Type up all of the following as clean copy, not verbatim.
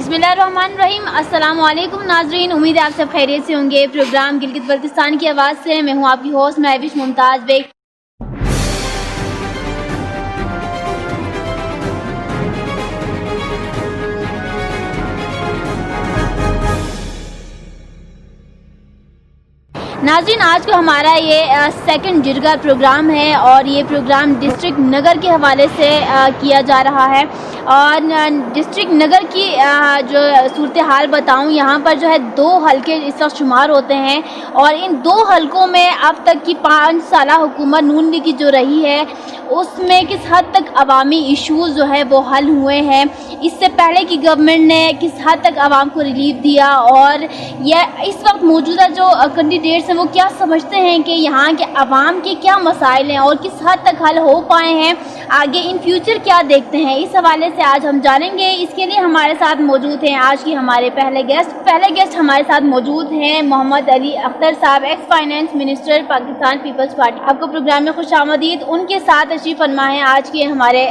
बिस्मिल्लाहिर्रहमानिर्रहीम। अस्सलाम वालेकुम नाजरीन, उम्मीद है आप सब खैरियत से होंगे। प्रोग्राम गिलगित बल्तिस्तान की आवाज़ से मैं हूँ आपकी होस्ट महविश मुमताज़ बेग। नाज़रीन, आज का हमारा ये सेकंड जिरगा प्रोग्राम है और ये प्रोग्राम डिस्ट्रिक्ट नगर के हवाले से किया जा रहा है। और डिस्ट्रिक्ट नगर की जो सूरत हाल बताऊं, यहाँ पर जो है 2 हलके इस वक्त शुमार होते हैं और इन 2 हलकों में अब तक की 5 साला हुकूमत नून लीग की जो रही है उसमें किस हद तक अवामी इशूज़ जो है वो हल हुए हैं। इससे पहले की गवर्नमेंट ने किस हद तक आवाम को रिलीफ दिया और यह इस वक्त मौजूदा जो कैंडिडेट्स हैं वो क्या समझते हैं कि यहाँ के अवाम के क्या मसाइल हैं और किस हद तक हल हो पाए हैं, आगे इन फ्यूचर क्या देखते हैं, इस हवाले से आज हम जानेंगे। इसके लिए हमारे साथ मौजूद हैं आज की हमारे पहले गेस्ट हमारे साथ मौजूद हैं Mohammad Ali Akhtar sahab, ex finance minister Pakistan Peoples Party. आपको प्रोग्राम में खुशामदीद। उनके साथ तशरीफ फरमा है आज के हमारे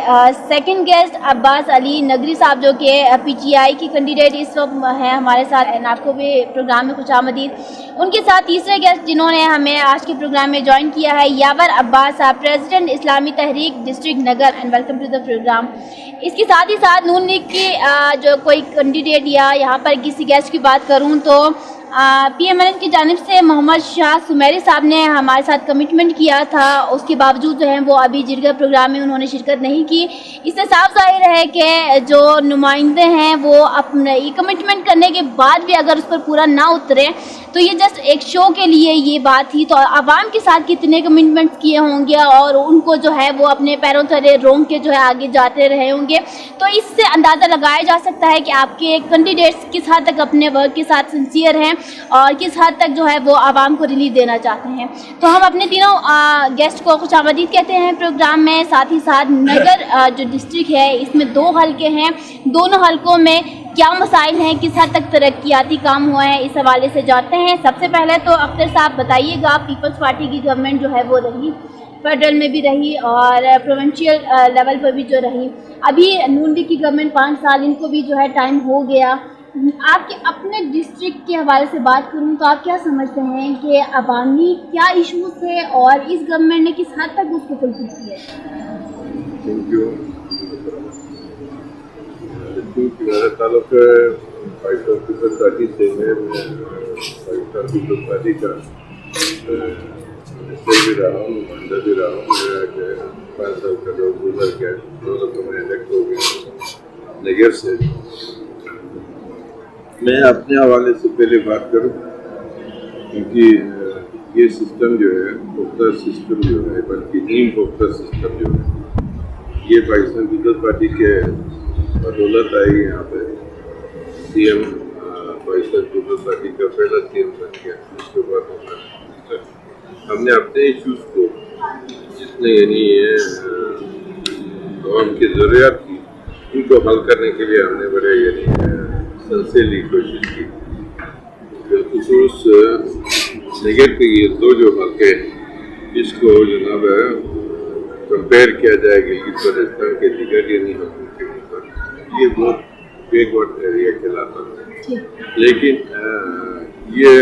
सेकंड गेस्ट अब्बास अली नगरी साहब जो कि PTI की कैंडिडेट इस वक्त हैं हमारे साथ, एंड आपको भी प्रोग्राम में खुशामदीद। उनके साथ तीसरे गेस्ट जिन्होंने हमें आज के प्रोग्राम में ज्वाइन किया है Yawar Abbas sahab, president Islami Tehreek district Nagar, and welcome to the programme. इसके साथ ही साथ नून लीग की जो कोई कैंडिडेट या यहाँ पर किसी गेस्ट की बात करूँ तो PMLN की जानिब से मोहम्मद शाह सुमेरी साहब ने हमारे साथ कमिटमेंट किया था, उसके बावजूद जो है वो अभी जिरगा प्रोग्राम में उन्होंने शिरकत नहीं की। इससे साफ जाहिर है कि जो नुमाइंदे हैं वो अपने ये कमिटमेंट करने के बाद भी अगर उस पर पूरा ना उतरे तो ये जस्ट एक शो के लिए ये बात थी। तो आवाम के साथ कितने कमिटमेंट्स किए होंगे और उनको जो है वो अपने पैरों तले रोंग के जो है आगे जाते रहे होंगे, तो इससे अंदाज़ा लगाया जा सकता है कि आपके कैंडिडेट्स किस हद तक अपने वर्क के साथ सिंसियर हैं और किस हद तक जो है वो आवाम को रिलीफ देना चाहते हैं। तो हम अपने तीनों गेस्ट को खुशामदीद कहते हैं प्रोग्राम में। साथ ही साथ नगर जो डिस्ट्रिक्ट है इसमें 2 हलके हैं, दोनों हलकों में क्या मसाइल हैं, किस हद तक तरक्याती काम हुआ है, इस हवाले से जानते हैं। सबसे पहले तो अख्तर साहब बताइएगा, पीपल्स पार्टी की गवर्नमेंट जो है वो रही, फेडरल में भी रही और प्रोविंशियल लेवल पर भी जो रही, अभी नून लीग की गवर्नमेंट 5 साल इनको भी जो है टाइम हो गया। आपके अपने डिस्ट्रिक्ट के हवाले से बात करूं तो आप क्या समझते हैं कि अवामी क्या इशूज़ थे और इस गवर्नमेंट ने किस हद तक उसको फुलफिल किया? मेरा ताल्लुक पाकिस्तान पीपल्स पार्टी से है। मैं पाकिस्तान पीपल्स पार्टी का मिनिस्टर भी रहा हूँ, नुमाइंदा भी रहा हूँ। मेरा 5 साल का दौर गुजर गया, 2 दफ़ा मैं इलेक्ट हो गया नगर से। मैं अपने हवाले से पहले बात करूँ क्योंकि ये सिस्टम जो है पुख्ता सिस्टम जो है, बल्कि नीम पुख्ता सिस्टम जो है, ये पाकिस्तान पीपल्स पार्टी के बदौलत आई। यहाँ पे CM पाकिस्तान पीपल्स पार्टी का पहला CM बन गया, उसके बाद हमने अपने इशूज़ को जितने यानी आवाम की ज़रूरत थी उनको हल करने के लिए हमने बड़े यानी सिंसियरली कोशिश की। बिलखुसूस नगर के ये 2 जो हल्के इसको जनाब कंपेयर किया जाए गिलगित बल्तिस्तान के दीगर यानी हल्कों के ऊपर, ये बहुत बैकवर्ड एरिया कहलाता है। लेकिन ये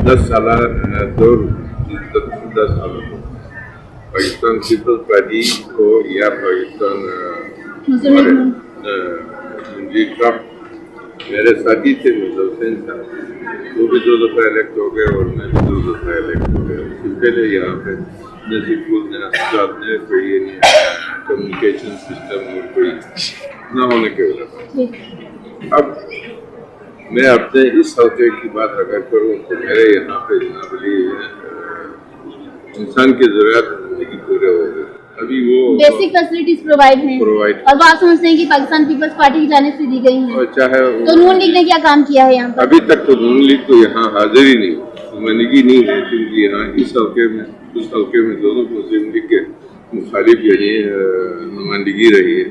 10 साल दौर 10 सालों को पाकिस्तान पीपल्स पार्टी को या पाकिस्तान मेरे साथी थे मिर्ज़ा हुसैन साहब, वो भी 2 दफ़ा इलेक्ट हो गए और मैं भी 2 दफ़ा इलेक्ट हो गया। उससे पहले यहाँ पे नजीकुल ने कोई कम्युनिकेशन सिस्टम और कोई ना होने के वजह से। अब मैं अपने इस हल्के की बात अगर करूँ तो मेरे यहाँ पे जनाबली इंसान की ज़रूरत ज़िंदगी पूरे हो गए। अभी वो बेसिक फैसिलिटीज प्रोवाइड हैं और वो आप समझते हैं कि पाकिस्तान पीपल्स पार्टी की जानिब से दी गई हैं, चाहे तो नून लीग ने क्या काम किया है यहाँ पर? अभी तक तो नून लीग तो यहाँ हाजिर ही नहीं, नुमाइंदगी नहीं है, क्योंकि यहाँ इस हल्के में उस हल्के में दोनों मुस्लिम लीग के मुखालिफ यानी नुमाइंदगी रही है।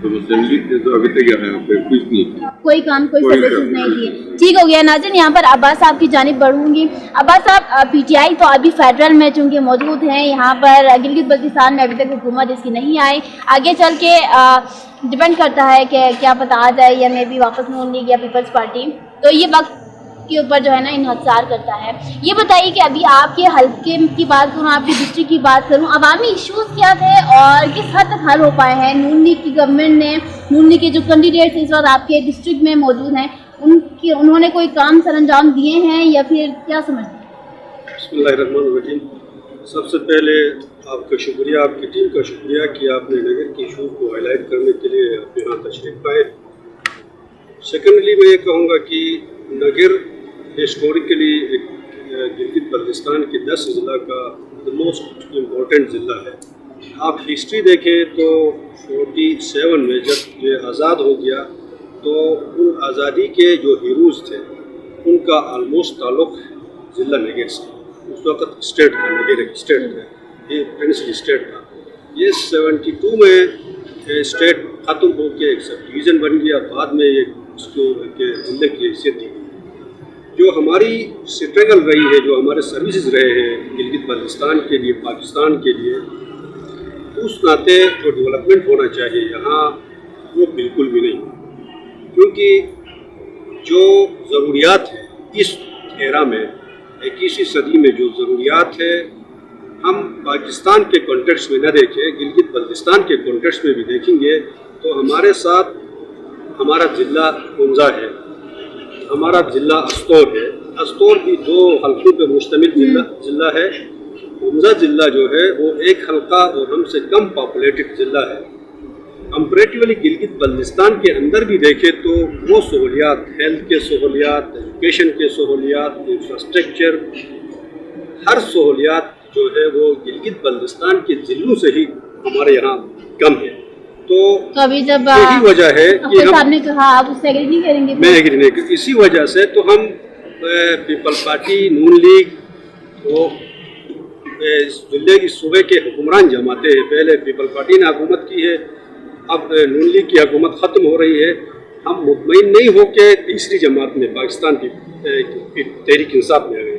तो मुस्लिम लीग ने तो अभी तक यहाँ पे कुछ नहीं किया, कोई काम कोई कोई सर्विसेज काम नहीं नहीं। किए। ठीक हो गया नाज़रीन, यहाँ पर अब्बास साहब की जानिब बढ़ूंगी। अब्बास साहब, पीटीआई तो अभी फेडरल में चूँकि मौजूद हैं, यहाँ पर गिलगित बल्तिस्तान में अभी तक हुकूमत इसकी नहीं आई, आगे चल के डिपेंड करता है कि क्या पता आ जाए या मे भी वापस नून लीग या पीपल्स पार्टी, तो ये वक्त के ऊपर जो है ना इन्हसार करता है। ये बताइए कि अभी आपके हल्के की बात करूँ, आपकी डिस्ट्रिक्ट की बात करूँ, अवामी इश्यूज़ क्या थे और किस हद तक हल हो पाए हैं? नून लीग की गवर्नमेंट ने, नून लीग के जो कैंडिडेट्स इस वक्त आपके डिस्ट्रिक्ट में मौजूद हैं, उन्होंने कोई काम सर अंजाम दिए हैं या फिर क्या समझते हैं? बिस्मिल्लाहिर्रहमानिर्रहीम। सबसे पहले आपका शुक्रिया, आपकी टीम का शुक्रिया कि आपने नगर के इशू को हाईलाइट करने के लिए आप यहाँ तशरीफ पाए। सेकेंडली मैं ये कहूँगा कि नगर हिस्टोरिकली गिलगित बल्तिस्तान के 10 ज़िला का मोस्ट इम्पोर्टेंट ज़िला है। आप हिस्ट्री देखें तो 47 में जब ये आज़ाद हो गया तो उन आज़ादी के जो हीरोज़ थे उनका आलमोस्ट ताल्लुक़ ज़िला नगर से, उस वक्त स्टेट था, नगर एक स्टेट था, ये प्रिंसली स्टेट था। ये 72 में स्टेट ख़त्म हो के एक सब डिवीज़न बन गया, बाद में ये उसको ज़िले की हैसियत दी गई। जो हमारी स्ट्रगल रही है, जो हमारे सर्विसेज रहे हैं गिलगित बल्तिस्तान के लिए, पाकिस्तान के लिए, उस नाते जो डेवलपमेंट होना चाहिए यहाँ वो बिल्कुल भी नहीं, क्योंकि जो ज़रूरियात है इस एरा में 21वीं सदी में जो ज़रूरियात है, हम पाकिस्तान के कॉन्टेक्स्ट में न देखें, गिलगित बल्तिस्तान के कॉन्टेक्स्ट में भी देखेंगे तो हमारे साथ हमारा ज़िला उमज़ा है, हमारा ज़िला अस्तौर है। अस्तौर भी 2 हल्कों पर मुश्तमिल ज़िला है। उमज़ा ज़िला जो है वो एक हल्का और हमसे कम पॉपुलेटेड ज़िला है। कंपैरेटिवली गिलगित बल्तिस्तान के अंदर भी देखें तो वो सहूलियात, हेल्थ के सहूलियात, एजुकेशन के सहूलियात, इंफ्रास्ट्रक्चर, हर सहूलियात जो है वो गिलगित बल्तिस्तान के ज़िलों से ही हमारे यहाँ कम है। तो अभी जब यही वजह है कि हम, आपने कहा आप उससे एग्री नहीं करेंगे? मैं एग्री नहीं कर, इसी वजह से तो हम पीपल्स पार्टी, नून लीग वो ज़िले की सूबे के हुक्मरान जमाते हैं। पहले पीपल पार्टी ने हुकूमत की है, अब नून लीग की हुकूमत ख़त्म हो रही है। हम मुतमईन नहीं हो के तीसरी जमात में पाकिस्तान की तहरीक इंसाफ में आ गए।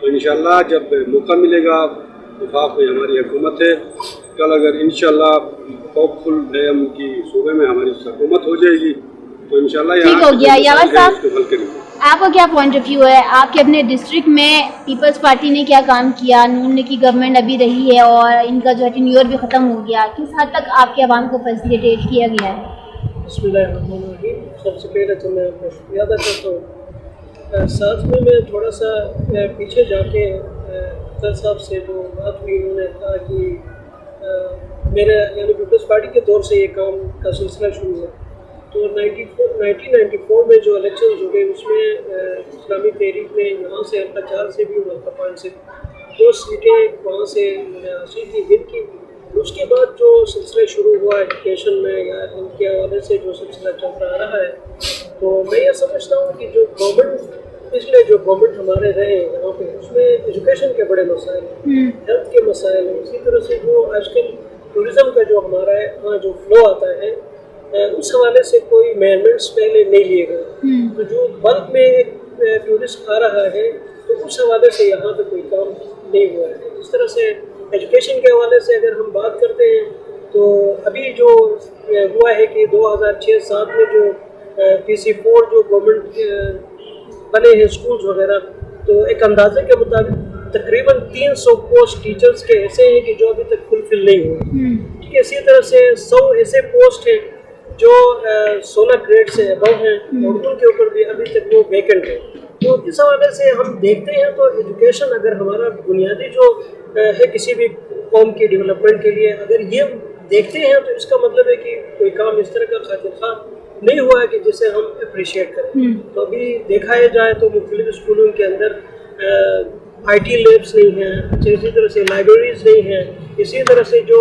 तो इंशाल्लाह जब मौका मिलेगा, वफाक में हमारी हुकूमत है, कल अगर इंशाल्लाह होपफुल है हम कि सूबे में हमारी हुकूमत हो जाएगी तो इंशाल्लाह ठीक हो गया। यावर साहब, इसको हल करेंगे। आपका क्या पॉइंट ऑफ व्यू है? आपके अपने डिस्ट्रिक्ट में पीपल्स पार्टी ने क्या काम किया? नून लीग की गवर्नमेंट अभी रही है और इनका जो है टेन्योर भी ख़त्म हो गया, किस हद तक आपके आवाम को फैसिलिटेट किया गया है? बिस्मिल्लाहिर्रहमानिर्रहीम। सबसे पहले तो मैं आपका शुक्रिया अदा करता हूँ। साथ में मैं थोड़ा सा पीछे जाके अख्तर साहब से जो बात हुई, उन्होंने कहा कि मेरे यानी पीपल्स पार्टी के दौर से ये काम का सिलसिला शुरू हुआ। तो 1994 में जो इलेक्शन हुए उसमें इस्लामी तहरीक ने यहाँ से हल्का 4 से भी हुआ था, 5 से 2 सीटें वहाँ से हासिल की, विन की। उसके बाद जो सिलसिला शुरू हुआ एजुकेशन में या इनके हवाले से जो सिलसिला चलता आ रहा है, तो मैं ये समझता हूँ कि जो गवर्नमेंट पिछले जो गवर्नमेंट हमारे रहे यहाँ पे, उसमें एजुकेशन के बड़े मसाइल हैं, हेल्थ के मसाइल हैं। इसी तरह से जो आजकल टूरिज़म का जो हमारा है वहाँ जो फ्लो आता है, उस हवाले से कोई मेजरमेंट्स पहले नहीं लिए गए। तो जो बल्क में टूरिस्ट आ रहा है तो उस हवाले से यहाँ पे कोई काम नहीं हुआ है। इस तरह से एजुकेशन के हवाले से अगर हम बात करते हैं तो अभी जो हुआ है कि 2006-07 में जो PC4 जो गवर्नमेंट बने हैं स्कूल्स वगैरह, तो एक अंदाजे के मुताबिक तकरीबन 300 पोस्ट टीचर्स के ऐसे हैं कि जो अभी तक फुलफिल नहीं हुए। ठीक है, इसी तरह से 100 ऐसे पोस्ट हैं जो 16 ग्रेड से अबव हैं और उनके ऊपर भी अभी तक वो वैकेंट है। तो इस हवाले से हम देखते हैं तो एजुकेशन अगर हमारा बुनियादी जो है किसी भी कौम की डेवलपमेंट के लिए, अगर ये देखते हैं तो इसका मतलब है कि कोई काम इस तरह का खातिरखवाह नहीं हुआ है कि जिसे हम अप्रिशिएट करें। तो अभी देखा जाए तो मुख्तलिफ स्कूलों के अंदर IT लैब्स नहीं हैं, इसी तरह से लाइब्रेरीज नहीं हैं, इसी तरह से जो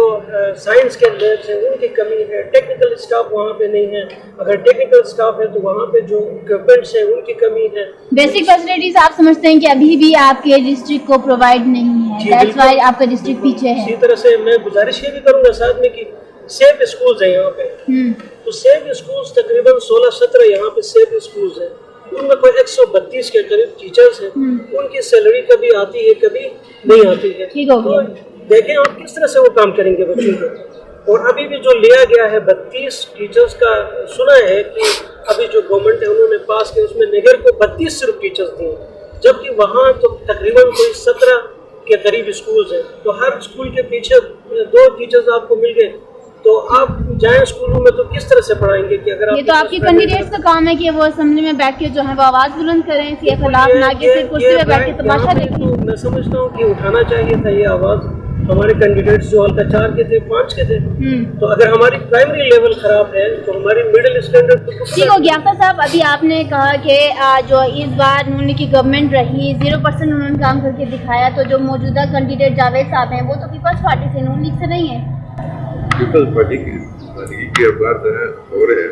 साइंस के लैब्स हैं उनकी कमी है, टेक्निकल स्टाफ वहाँ पे नहीं है, अगर टेक्निकल स्टाफ है तो वहाँ पे जो इक्विपमेंट्स हैं उनकी कमी है। बेसिक फैसिलिटीज आप समझते हैं कि अभी भी आपके डिस्ट्रिक्ट को प्रोवाइड नहीं है, दैट्स व्हाई आपका डिस्ट्रिक्ट पीछे है। इसी तरह से मैं गुजारिश ये भी करूँगा साथ में कि सेफ स्कूल्स हैं यहाँ पे। तो सेफ स्कूल्स तकरीबन 16-17 यहाँ पे सेफ स्कूल्स हैं, उनमें कोई 132 के करीब टीचर्स हैं, उनकी सैलरी कभी आती है कभी नहीं आती है। ठीक हो गया। तो देखें आप किस तरह से वो काम करेंगे बच्चों को। और अभी भी जो लिया गया है 32 टीचर्स का, सुना है कि अभी जो गवर्नमेंट है उन्होंने पास किया, उसमें नगर को 32 सिर्फ टीचर्स दिए, जबकि वहाँ तो तकरीबन कोई 17 के करीब स्कूल्स हैं। तो हर स्कूल के पीछे 2 टीचर्स आपको मिल गए, तो आप जाएं स्कूलों में तो किस तरह से पढ़ाएंगे कि अगर ये तो आपके कैंडिडेट्स का काम है कि वो असेंबली में बैठ के जो है वो आवाज़ बुलंद करें इसके खिलाफ, ना कि सिर्फ कुर्सी पे बैठ के तमाशा देखें। तो मैं समझता हूँ कि उठाना चाहिए था ये आवाज़। हमारे कैंडिडेट्स जो हल्का 4 के थे, 5 के थे, तो अगर हमारी प्राइमरी लेवल खराब है तो हमारी मिडिल स्टैंडर्ड तो ठीक हो गया। अख्तर साहब, अभी आपने कहा कि जो इस बार उन्होंने की गवर्नमेंट रही 0% उन्होंने काम करके दिखाया, तो जो मौजूदा कैंडिडेट जावेद साहब हैं वो तो पीपल्स पार्टी से, नून लीग से नहीं है। पीपल्स पार्टी की बात हो रहे हैं,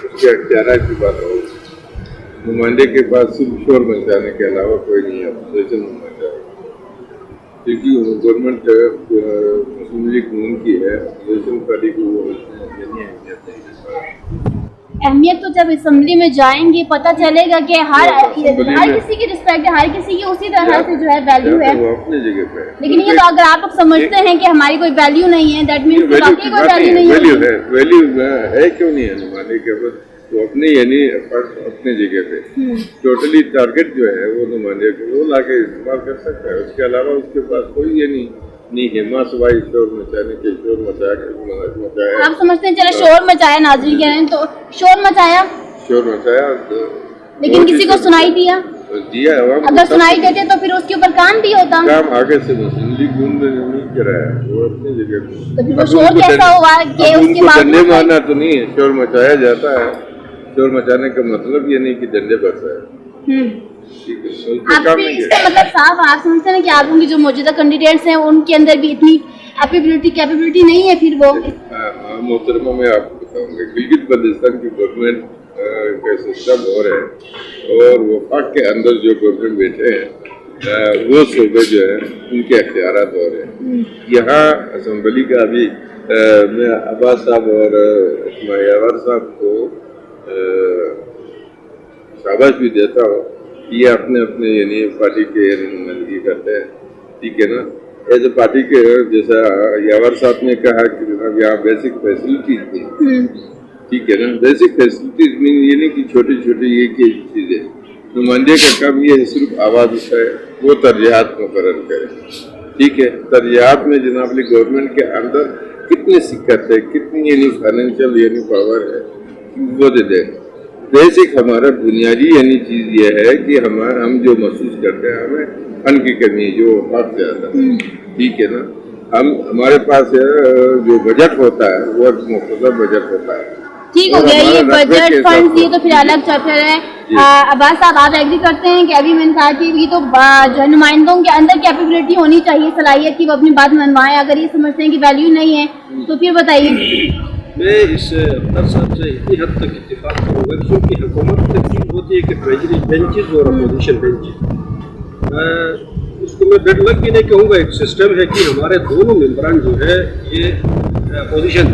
उसके अख्तियार की बात हो, नुमाइंदे के पास सिर्फ शोर मचाने के अलावा कोई नहीं है अपोजिशन नुमाइंदा, क्योंकि गवर्नमेंट मुस्लिम लीग नून की है, अपोजिशन पार्टी को वो अहमियत तो जब असेंबली में जाएंगे पता चलेगा कि हर किसी की रिस्पेक्ट है, हर किसी की उसी तरह से जो है वैल्यू है, वो अपनी जगह पे है। लेकिन ये तो अगर आप लोग समझते हैं कि हमारी कोई वैल्यू नहीं है, दैट मीन्स कि बाकी कोई वैल्यू नहीं है। वैल्यू है क्यों नहीं है नुमाइंदे के पास, वो अपने यानी अपनी जगह पे टोटली टारगेट जो है वो नुमाइंदे को वो लाके इस्तेमाल कर सकता है। उसके अलावा उसके पास कोई ये नहीं है मासवाई शोर मचाने के, शोर मचाया। आप समझते हैं चलो शोर मचाया, नाज़रीन कह रहे हैं तो शोर मचाया, लेकिन किसी को सुनाई दिया? अगर सुनाई देते तो फिर उसके ऊपर काम भी होता। काम आगे से मुस्लिम लीग नहीं कराया, वो अपनी जगह पे। तो फिर वो शोर कैसा हुआ कि उसके बाद डंडे मारना तो नहीं है, शोर मचाया जाता है। शोर मचाने का मतलब ये नहीं कि डंडे बरसा है। आप इसका मतलब साफ आप समझते हैं कि आप उनके जो मौजूदा कैंडिडेट्स हैं उनके अंदर भी इतनी कैपेबिलिटी नहीं है। फिर वो मोहतरमा में आपको बताऊंगा, गिलगित बल्तिस्तान की गवर्नमेंट का सिस्टम हो रहा है और वफाक के अंदर जो गवर्नमेंट बैठे हैं वो सूबे जो है उनके अख्तियारात हो रहे हैं। यहाँ असम्बली का अभी मैं अब्बास साहब और यावर साहब को शाबाश भी देता हूँ, ये अपने अपने यानी पार्टी के नुमाइंदगी करते हैं, ठीक है ना। एज ए पार्टी के जैसा यावर साहब ने कहा कि जनाब यहाँ बेसिक फैसिलिटीज नहीं, ठीक है ना। बेसिक फैसिलिटीज में ये नहीं कि छोटी छोटी ये की चीज़ें, नुमाइंदे का काम ये है सिर्फ आवाज़ उठाए, वो तरजीहात मुकर्रर करे, ठीक है। तरजीहात में जनाब गवर्नमेंट के अंदर कितनी सिक्कत है, कितनी यानी फाइनेंशियल यानी पावर है, वो दे दें। बेसिक हमारा बुनियादी यानी चीज़ ये है कि हम जो महसूस करते हैं हमें फन की कमी जो हाथ से आता है, ठीक है ना। हमारे पास जो बजट होता है वो मुख्तसर बजट होता है। ठीक हो गया, ये बजट फंड ये तो फिर अलग चैप्टर है। अब्बास साहब, आप एग्री करते हैं कि अभी मैंने कहा कि ये तो जो नुमाइंदों के अंदर कैपेबिलिटी होनी चाहिए, सलाहियत की, वो अपनी बात मनवाएं। अगर ये समझते हैं कि वैल्यू नहीं है तो फिर बताइए। मैं इस अख्तर साहब से इतनी हद तक इत्तेफाक करूँगा क्योंकि हुकूमत तकसीम होती है कि ट्रेजरी बेंचेस और अपोजिशन बेंचेस, उसको मैं बेड लक भी नहीं कहूँगा, एक सिस्टम है कि हमारे दोनों मेम्बरान जो है ये अपोजिशन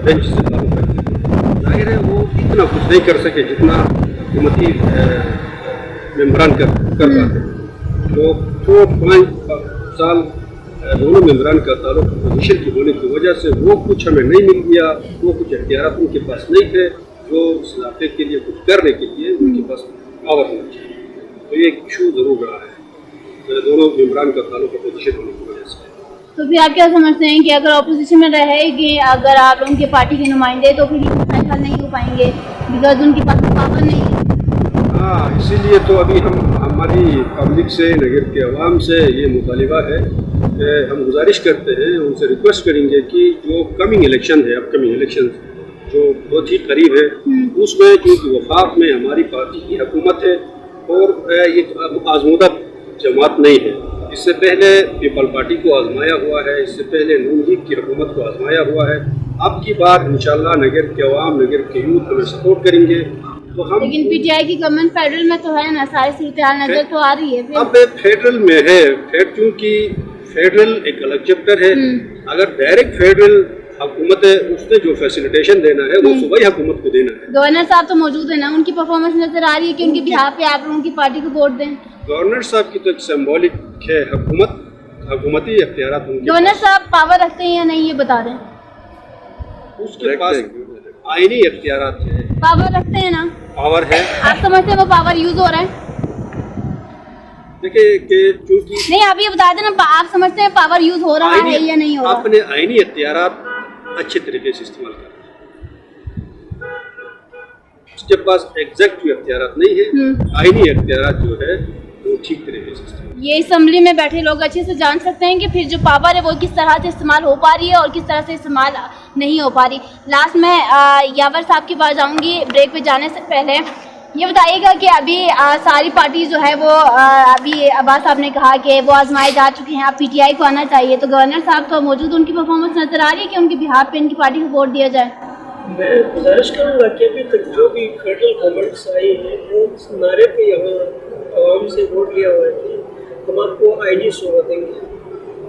बेंच से ताल्लुक़ रखते हैं। जाहिर है वो इतना कुछ नहीं कर सके जितना हुकूमती मेम्बरान कर पाते। तो 4-5 साल दोनों मेम्बरान का ताल्लुक अपोजिशन की होने की वजह से वो कुछ हमें नहीं मिल गया, वो कुछ अख्तियार उनके पास नहीं थे जो इस इलाके के लिए कुछ करने के लिए उनके पास पावर होना चाहिए। तो ये इशू ज़रूर रहा है दोनों मेम्बरान का ताल्लुक अपोजिशन होने की वजह से। तो फिर आप क्या समझते हैं कि अगर अपोजिशन में रहेगी, अगर आप लोगों के पार्टी के नुमाइंदे, तो फिर ये फैसला नहीं हो पाएंगे बिकॉज उनके पास पावर नहीं है। हाँ, इसीलिए तो अभी हमारी पब्लिक से, नगर के अवाम से ये मुतालिबा है, हम गुजारिश करते हैं, उनसे रिक्वेस्ट करेंगे कि जो कमिंग इलेक्शन है, अपकमिंग इलेक्शन जो बहुत ही करीब है, उसमें क्योंकि वफाक में हमारी पार्टी की हुकूमत है और ये आजमूदा जमात नहीं है। इससे पहले पीपल पार्टी को आजमाया हुआ है, इससे पहले नून लीग की हुकूमत को आजमाया हुआ है। अब की बार इंशाल्लाह नगर के अवाम, नगर के यूथ हमें सपोर्ट करेंगे। तो हम लेकिन पीटीआई की गवर्नमेंट फेडरल में तो है ना, सारी सूरत-ए-हाल नजर तो आ रही है। अब फेडरल में है, क्योंकि फेडरल एक अलग चैप्टर है। अगर डायरेक्ट फेडरल हुकूमत उसने जो फैसिलिटेशन देना है वो सूबाई हुकूमत को देना है। गवर्नर साहब तो मौजूद है ना, उनकी परफॉर्मेंस नजर आ रही है कि उनके बिहाफ पे आप लोगों की पार्टी को वोट दें। गवर्नर साहब की तो एक सिंबॉलिक है, हुकूमती इख्तियारात उनके गवर्नर साहब पावर रखते हैं या नहीं ये बता दें। उसके पास आईनी इख्तियारात है, पावर रखते हैं ना, पावर है। आप समझते हैं वो पावर यूज हो रहा है? देखिए कि चूंकि नहीं, आप ये बता दें ना, आप समझते हैं पावर यूज हो रहा है या नहीं हो रहा? अपने आईनी इख्तियारात अच्छे तरीके से इस्तेमाल कर रहे हैं। उसके पास एग्जैक्ट इख्तियारात नहीं है, आईनी इख्तियारात जो है वो ठीक तरीके से इस्तेमाल। ये असेंबली में बैठे लोग अच्छे से जान सकते हैं कि फिर जो पावर है वो किस तरह से इस्तेमाल हो पा रही है और किस तरह से इस्तेमाल नहीं हो पा रही। लास्ट में यावर साहब के पास जाऊंगी ब्रेक पे जाने से पहले। ये बताइएगा कि अभी सारी पार्टी जो है वो अभी अब्बास साहब ने कहा कि वो आजमाए जा चुके हैं, आप पीटीआई को आना चाहिए, तो गवर्नर साहब तो मौजूद, उनकी परफॉर्मेंस नजर आ रही है कि उनके बिहाफ पे इनकी पार्टी को वोट दिया जाए? मैं गुजारिश करूँगा कि अभी तक जो भी फेडरल गवर्नमेंट्स आई हैं वो नारे पे यहाँ आवाम से वोट लिया हुआ है कि हम आपको आईनी शोभा देंगे।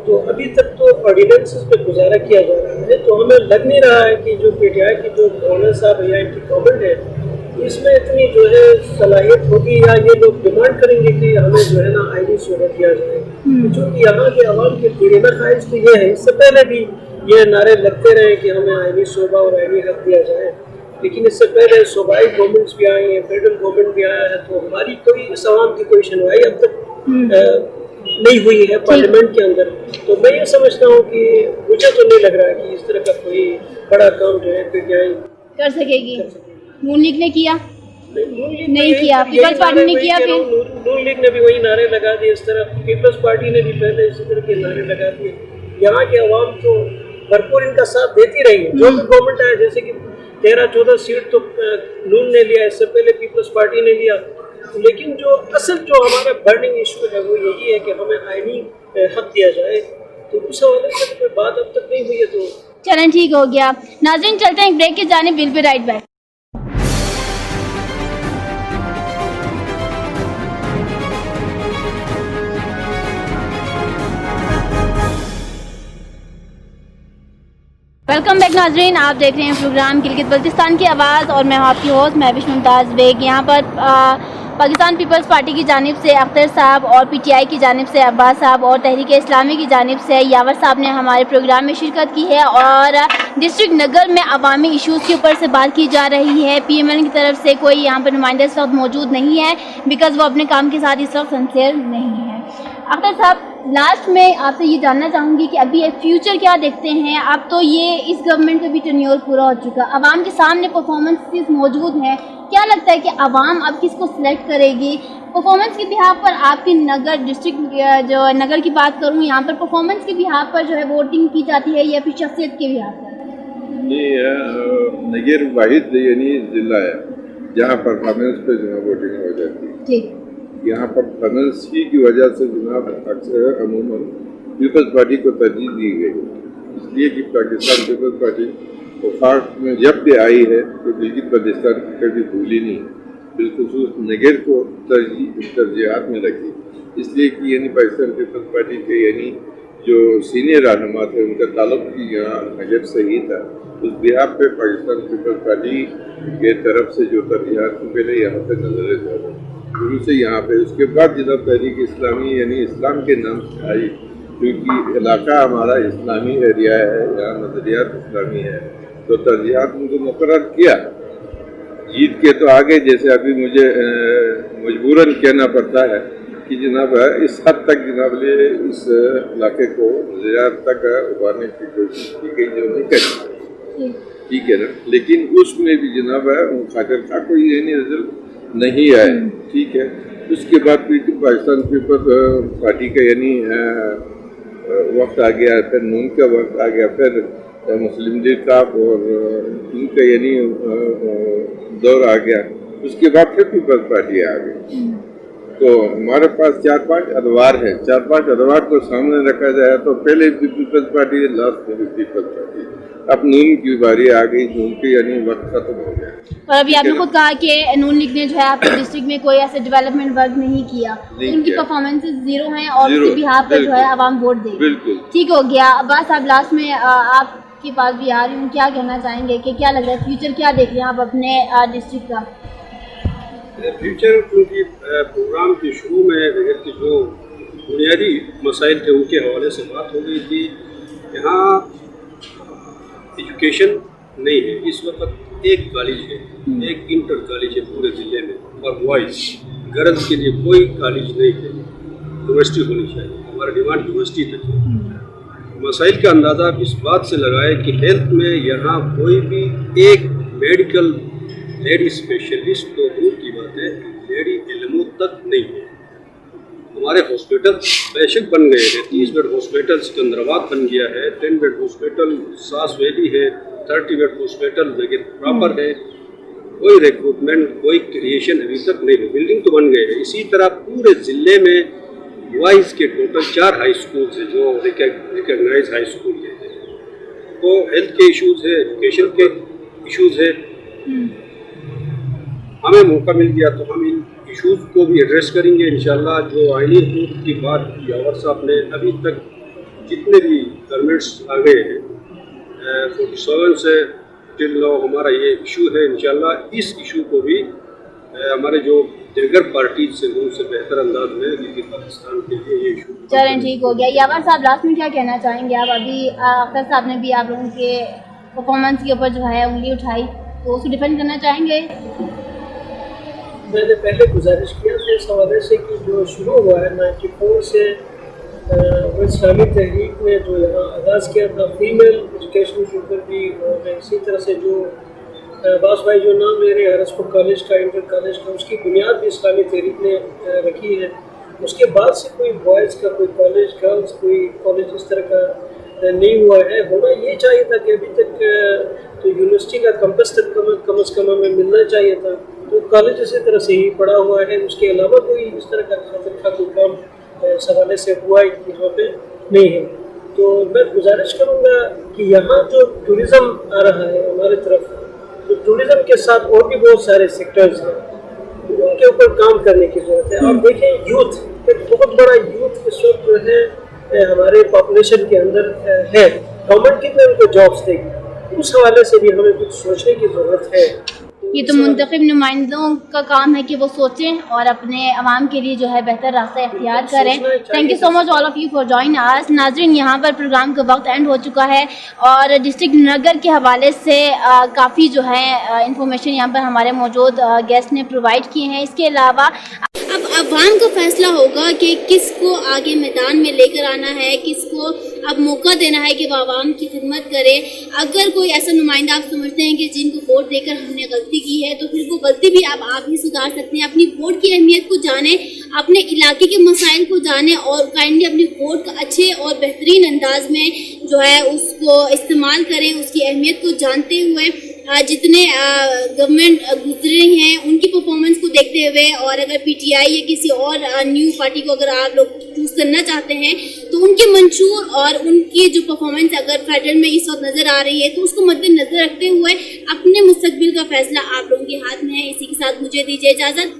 तो अभी तक तो ऑर्डिनेंसेस पे गुजारा किया जा रहा है, तो हमें लग नहीं रहा है कि जो पीटीआई की जो गवर्नर साहब या इनकी गवर्नमेंट है इसमें इतनी जो है सलाहियत होगी या ये लोग डिमांड करेंगे कि हमें जो है ना आईनी शोभा दिया जाए। क्योंकि यहाँ के अवाम की दिलीना ख्वाहिश तो ये है, इससे पहले भी ये नारे लगते रहे कि हमें आईनी शोभा और आईनी हक दिया जाए, लेकिन इससे पहले सूबाई गवर्नमेंट्स भी आई हैं, फेडरल गवर्नमेंट भी आया है, तो हमारी कोई इस आवाम की कोई सुनवाई अब तक नहीं हुई है पार्लियामेंट के अंदर। तो मैं ये समझता हूँ कि मुझे तो नहीं लग रहा है कि इस तरह का कोई बड़ा काम जो है पीटीआई कर सकेगी। नून लीग ने किया? नहीं किया। यही पीपल्स पार्टी ने किया? फिर नून लीग ने भी वही नारे लगा दिए, इस तरह पीपल्स पार्टी ने भी पहले इसी तरह के नारे लगा दिए। यहाँ के अवाम तो भरपूर इनका साथ देती रही है, जो भी गवर्नमेंट आया, जैसे कि 13-14 सीट तो नून ने लिया, इससे पहले पीपल्स पार्टी ने लिया। लेकिन जो असल जो हमारा बर्निंग इशू है वो यही है कि हमें आईनी हक दिया जाए, तो उस हवाले से कोई बात अब तक नहीं हुई है। तो चलें, ठीक हो गया। नाज़रीन, चलते हैं एक ब्रेक के जाने, bill pay right back. Welcome back नाजरीन, आप देख रहे हैं प्रोग्राम गिलगित बल्तिस्तान की आवाज़ और मैं हूं आपकी होस्ट महविश मुमताज़ बेग। यहाँ पर पाकिस्तान पीपल्स पार्टी की जानिब से अख्तर साहब और पीटीआई की जानिब से अब्बास साहब और तहरीक इस्लामी की जानिब से यावर साहब ने हमारे प्रोग्राम में शिरकत की है और डिस्ट्रिक्ट नगर में अवामी इशूज़ के ऊपर से बात की जा रही है। पीएमएल की तरफ से कोई यहाँ पर नुमाइंदा इस वक्त मौजूद नहीं है बिकॉज़ वो अपने काम के साथ इस वक्त सिंसियर नहीं है। अख्तर साहब, लास्ट में आपसे ये जानना चाहूँगी कि अभी फ्यूचर क्या देखते हैं? अब तो ये इस गवर्नमेंट का भी टेन्योर पूरा हो चुका, आवाम के सामने परफॉर्मेंसेस मौजूद हैं, क्या लगता है कि आवाम अब किसको सिलेक्ट करेगी? परफॉर्मेंस के बिहाफ पर आपकी नगर डिस्ट्रिक्ट जो नगर की बात करूँ, यहाँ पर परफॉर्मेंस के बिहाफ पर जो है वोटिंग की जाती है या फिर शख्सियत के बिहाफ पर? नगर वाहिद यानी जिला है जहाँ परफॉर्मेंस पे जो है वोटिंग हो जाती है। ठीक, यहाँ पर परफॉर्मेंस की वजह से जनाब अक्सर अमूमन पीपल्स पार्टी को तरजीह दी गई, इसलिए कि पाकिस्तान पीपल्स पार्टी वफाक में जब भी आई है तो गिलगित बल्तिस्तान की कभी भूली नहीं, बिलखुसूस नगर को तरजीहात में रखी, इसलिए कि यानी पाकिस्तान पीपल्स पार्टी के यानी जो सीनियर रहनुमा थे उनका ताल्लुक भी यहाँ नगर से ही था। उस बिहार पे पाकिस्तान पीपल्स पार्टी के तरफ से जो तरजीहात पहले यहाँ पे नजर ज़्यादा शुरू से यहाँ पे, उसके बाद जिला तहरीक इस्लामी यानी इस्लाम के नाम से आई, क्योंकि इलाका हमारा इस्लामी एरिया है, यहाँ नजरियात इस्लामी है, तो तरजीहात उनको मुकर्रर किया। जीत के तो आगे जैसे अभी मुझे मजबूरन कहना पड़ता है कि जनाब इस हद तक जनाब इस इलाके को नजरियात तक उभारने की कोशिश की गई जो नहीं करी, ठीक है ना, लेकिन उसमें भी जनाब खातिर का कोई यानी रिजल्ट नहीं आया, ठीक है। उसके बाद फिर पाकिस्तान पीपल्स पार्टी का यानी वक्त आ गया, फिर नून का वक्त आ गया, फिर मुस्लिम लीग का और इनका यानी दौर आ गया, उसके बाद फिर पीपल्स पार्टी आ गई। तो हमारे पास 4-5 अदवार है, 4-5 अदवार को सामने रखा जाए तो पहले भी पीपल्स पार्टी, लास्ट में भी पीपल्स पार्टी, अब नून की बारी आ गई, नून की यानी वक्त खत्म हो गया। और अभी आपने खुद कहा कि नून लीग ने जो है आपके डिस्ट्रिक्ट में कोई ऐसे डेवलपमेंट वर्क नहीं किया, उनकी परफॉर्मेंसेस जीरो हैं और उसके बिहाफ पर जो है आवाम वोट देगी। बिल्कुल ठीक हो गया। अब्बास साहब, लास्ट में आप کے پاس بھی آ رہی ہوں, کیا کہنا چاہیں گے کہ کیا لگ رہا ہے فیوچر کیا دیکھ رہے ہیں آپ اپنے ڈسٹرکٹ کا؟ فیوچر کیونکہ پروگرام کے شروع میں نگر کے جو بنیادی مسائل تھے ان کے حوالے سے بات ہو گئی تھی. یہاں ایجوکیشن نہیں ہے, اس وقت ایک کالج ہے, ایک انٹر کالج ہے پورے ضلع میں, اور بوائز گرلز کے لیے کوئی کالج نہیں ہے. یونیورسٹی ہونی چاہیے, ہمارا ڈیمانڈ یونیورسٹی تک ہے. مسائل کا اندازہ آپ اس بات سے لگائے کہ ہیلتھ میں یہاں کوئی بھی ایک میڈیکل لیڈی اسپیشلسٹ تو دور کی بات ہے, لیڈی علم تک نہیں ہے. ہمارے ہاسپٹل بیشک بن گئے ہیں, 30 بیڈ ہاسپٹل سکندرآباد بن گیا ہے, 10 بیڈ ہاسپٹل ساس ویلی ہے, 30 بیڈ ہاسپٹل نگر پراپر ہے. کوئی ریکروٹمنٹ کوئی کریشن ابھی تک نہیں ہے. بلڈنگ تو بن گئے ہیں. اسی طرح پورے ضلع میں وائز کے ٹوٹل 4 ہائی اسکولس ہیں جو ریکگنائز ہائی اسکول ہیں. تو ہیلتھ کے ایشوز ہے, ایجوکیشن کے ایشوز ہے. ہمیں موقع مل گیا تو ہم ان ایشوز کو بھی ایڈریس کریں گے انشاءاللہ. جو آئینی حقوق کی بات کی یاور صاحب نے, ابھی تک جتنے بھی گورنمنٹس آ گئے ہیں 47 سے ٹل نو ہمارا یہ ایشو ہے. انشاءاللہ اس ایشو کو بھی ہمارے جو دیگر پارٹیز سے ان سے بہتر انداز میں لیکن پاکستان کے لیے یہ ایشو. چلیں ٹھیک ہو گیا. یاور صاحب لاسٹ میں کیا کہنا چاہیں گے آپ؟ ابھی اختر صاحب نے بھی آپ لوگوں کے پرفارمنس کے اوپر جو ہے انگلی اٹھائی, تو اس کو ڈیفینڈ کرنا چاہیں گے؟ میں نے پہلے گزارش کیا تھا اس حوالے سے کہ جو شروع ہوا ہے 94 سے وہ اسلامی تحریک نے جو یہاں آغاز کیا تھا فیمیل ایجوکیشن کے اوپر بھی, اور اسی طرح سے جو باس بھائی جو نام لے رہے ہیں ہرسپور کالج کا, انٹر کالج کا, اس کی بنیاد بھی اسلامی تحریک نے رکھی ہے. اس کے بعد سے کوئی بوائز کا کوئی کالج, گرلز کوئی کالج اس طرح کا نہیں ہوا ہے. ہونا یہ چاہیے تھا کہ ابھی تک تو یونیورسٹی کا کمپس تک کم از کم ہمیں ملنا چاہیے تھا. تو کالج اسی طرح سے ہی پڑا ہوا ہے, اس کے علاوہ کوئی اس طرح کا خاطر کا کوئی کام اس حوالے سے ہوا یہاں پہ نہیں ہے. تو میں گزارش کروں گا کہ یہاں جو ٹورزم آ رہا ہے ہماری طرف, تو ٹورزم کے ساتھ اور بھی بہت سارے سیکٹرز ہیں, ان کے اوپر کام کرنے کی ضرورت ہے. آپ دیکھیں یوتھ, ایک بہت بڑا یوتھ اس وقت جو ہے ہمارے پاپولیشن کے اندر ہے. گورنمنٹ کتنے ان کو جابس دے گی, اس حوالے سے بھی ہمیں کچھ سوچنے کی ضرورت ہے. یہ تو منتخب نمائندوں کا کام ہے کہ وہ سوچیں اور اپنے عوام کے لیے جو ہے بہتر راستہ اختیار کریں. Thank you so much all of you for join آس. ناظرین, یہاں پر پروگرام کا وقت اینڈ ہو چکا ہے اور ڈسٹرکٹ نگر کے حوالے سے کافی جو ہے انفارمیشن یہاں پر ہمارے موجود گیسٹ نے پرووائڈ کیے ہیں. اس کے علاوہ اب عوام کا فیصلہ ہوگا کہ کس کو آگے میدان میں لے کر آنا ہے, کس کو اب موقع دینا ہے کہ وہ عوام کی خدمت کرے. اگر کوئی ایسا نمائندہ آپ سمجھتے ہیں کہ جن کو ووٹ دے کر ہم نے غلطی کی ہے, تو پھر وہ غلطی بھی آپ ہی سدھار سکتے ہیں. اپنی ووٹ کی اہمیت کو جانیں, اپنے علاقے کے مسائل کو جانیں اور کائنڈلی اپنی ووٹ کا اچھے اور بہترین انداز میں جو ہے اس کو استعمال کریں. اس کی اہمیت کو جانتے ہوئے جتنے گورنمنٹ گزرے ہیں ان کی پرفارمنس کو دیکھتے ہوئے, اور اگر پی ٹی آئی یا کسی اور نیو پارٹی کو اگر آپ لوگ چوز کرنا چاہتے ہیں تو ان کے منشور اور ان کی جو پرفارمنس اگر فیڈرل میں اس وقت نظر آ رہی ہے تو اس کو مد نظر رکھتے ہوئے اپنے مستقبل کا فیصلہ آپ لوگوں کے ہاتھ میں ہے. اسی کے ساتھ مجھے دیجیے اجازت.